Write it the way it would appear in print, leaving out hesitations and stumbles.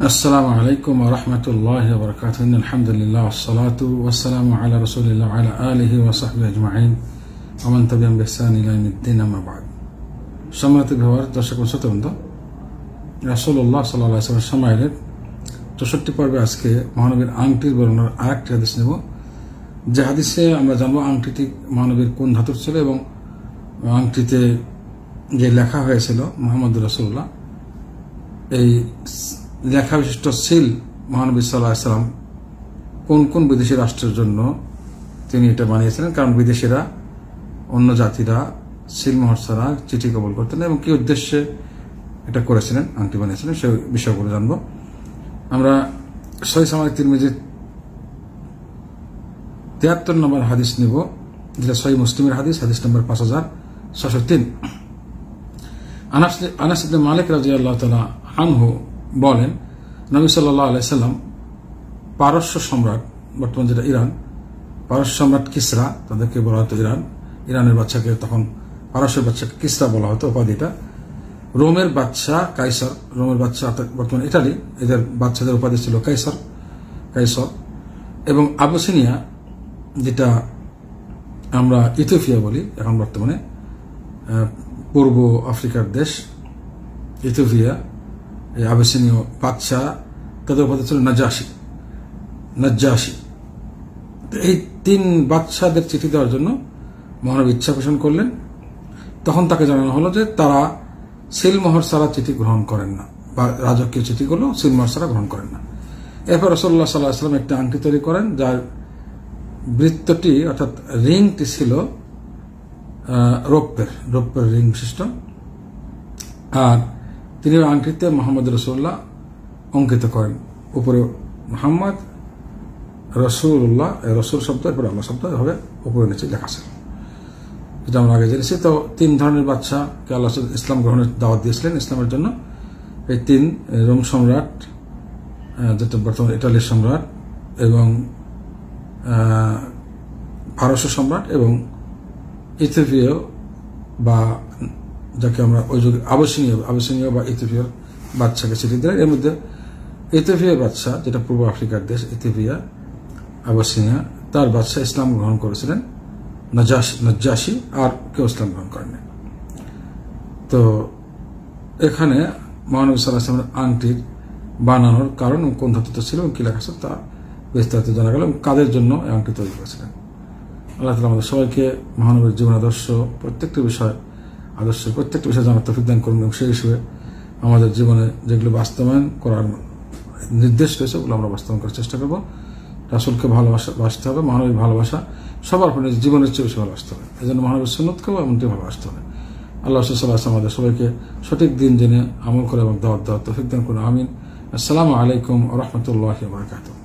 আসসালামু আলাইকুম ওয়া রাহমাতুল্লাহি ওয়া বারাকাতুহু। আলহামদুলিল্লাহ ওয়াসসালাতু ওয়াসসালামু আলা রাসূলিল্লাহ ওয়া আলা আলিহি ওয়া সাহবিহি আজমাইন ওয়া মান তাবি'আহুম বিইহসান ইলা ইয়াউমিদ্দিন, আম্মা বা'দ। সম্মানিত ভিউয়ার, দর্শক ও শ্রোতাবৃন্দ, রাসূলুল্লাহ সাল্লাল্লাহু আলাইহি ওয়াসাল্লাম সময়ের 64 পর্বে আজকে মহানবীর আংটির বর্ণনার আরেকটি হাদিস নেব। যে হাদিসে আমরা জানবো আংটিটি মহানবীর কোন ধাতুর ছিল এবং আংটিতে যে লেখা হয়েছিল মুহাম্মদুর রাসূলুল্লাহ, এই লেখা বিশিষ্ট সিল মহানবী সাল্লাল্লাহু আলাইহি ওয়াসাল্লাম কোন কোন বিদেশি রাষ্ট্রের জন্য তিনি এটা বানিয়েছিলেন, কারণ বিদেশিরা অন্য জাতিরা সিলমোহর ছাড়া চিঠি কবল করতেন এবং কি উদ্দেশ্যে এটা করেছিলেন, আংটি বানিয়েছিলেন, সেই বিষয়গুলো জানবো। আমরা সহিহ সুনান তিরমিজির 73 নম্বর হাদিস নিব, যেটা সহিহ মুসলিমের হাদিস, হাদিস নম্বর 5603। আনাস ইবনে মালিক রাদিয়াল্লাহু তাআলা আনহু বলেন, নবী সাল্লাল্লাহু আলাইহি সাল্লাম পারস্য সম্রাট, বর্তমান যেটা ইরান, পারস্য সম্রাট কিসরা, তাদেরকে বলা হতো ইরানের বাচ্চাকে, তখন পারস্যের বাচ্চাকে কিসরা বলা হতো উপাধিটা। রোমের বাচ্চা কাইসার, রোমের বাচ্চা বর্তমান ইটালি, এদের বাচ্চাদের উপাধি ছিল কাইসার এবং আবসিনিয়া, যেটা আমরা ইথিওপিয়া বলি এখন বর্তমানে, পূর্ব আফ্রিকার দেশ ইথিওপিয়া, এই আবসিনীয় বাচ্চা, তাদের উপাধি ছিল নাজ্জাশী। এই তিন বাচ্চাদের চিঠি দেওয়ার জন্য মহানবী ইচ্ছা পোষণ করলেন। তখন তাকে জানানো হলো যে তারা সিলমোহর ছাড়া চিঠি গ্রহণ করেন না, বা রাজকীয় চিঠিগুলো সিলমোহর ছাড়া গ্রহণ করেন না। এরপর রাসূলুল্লাহ সাল্লাল্লাহু আলাইহি ওয়াসাল্লাম একটা আংটি তৈরি করেন, যার বৃত্তটি অর্থাৎ রিংটি ছিল রৌপ্যের রিং বিশিষ্ট, আর তিনি আংটিতে মোহাম্মদ রাসূলুল্লাহ অঙ্কিত করেন। উপরে মোহাম্মদ রাসূলুল্লাহ, রসুল শব্দ, এরপরে আল্লাহ শব্দ, এভাবে উপরে নিচে লেখা ছিল, যেটা আমরা আগে জেনেছি। তো তিন ধরনের বাচ্চাকে আল্লাহ ইসলাম গ্রহণের দাওয়াত দিয়েছিলেন ইসলামের জন্য। এই তিন, রোম সম্রাট, যেটা বর্তমানে ইটালির সম্রাট, এবং পারস্য সম্রাট, এবং ইথিওপিয়া বা যাকে আমরা ওই যুগে আবসিনীয় বা ইথিওপিয়ার বাচ্চাকে চিঠি দিলেন। এর মধ্যে ইথিওপিয়ার বাচ্চা, যেটা পূর্ব আফ্রিকার দেশ ইথিওপিয়া, আবসিনিয়া, তার বাচ্চা ইসলাম গ্রহণ করেছিলেন নাজ্জাশী, আর কেউ ইসলাম গ্রহণ করেনি। তো এখানে মহানবী সাল্লাল্লাহু আলাইহি ওয়াসাল্লামের আংটির বানানোর কারণ কোন ধাতুতে ছিল এবং কি লেখা ছিল তা বিস্তারিত জানা গেল, এবং কাদের জন্য এই আংটি তৈরি করেছিলেন। আল্লাহ তাআলা আমাদের সবাইকে মহানবীর জীবন প্রত্যেকটি বিষয় জানার তৌফিক দান করুন, এবং সেই হিসেবে আমাদের জীবনে যেগুলো বাস্তবায়ন করার নির্দেশ রয়েছে ওগুলো আমরা বাস্তবায়ন করার চেষ্টা করবো। রাসূলকে ভালোবাসতে হবে, মহানবীর ভালোবাসা সবার উপর জীবনের চেয়ে বেশি ভালোবাসতে হবে। এই জন্য মহানবীর সুন্নতকেও এমনটি ভালোবাসতে হবে। আল্লাহ রাসূল সাল্লাল্লাহু আলাইহি ওয়াসাল্লাম আমাদের সবাইকে সঠিক দিন জেনে আমল করে এবং দাওয়াত দেওয়ার তৌফিক দান করুন। আমিন। আসসালামু আলাইকুম ওয়া রাহমাতুল্লাহি ওয়া বারাকাতুহু।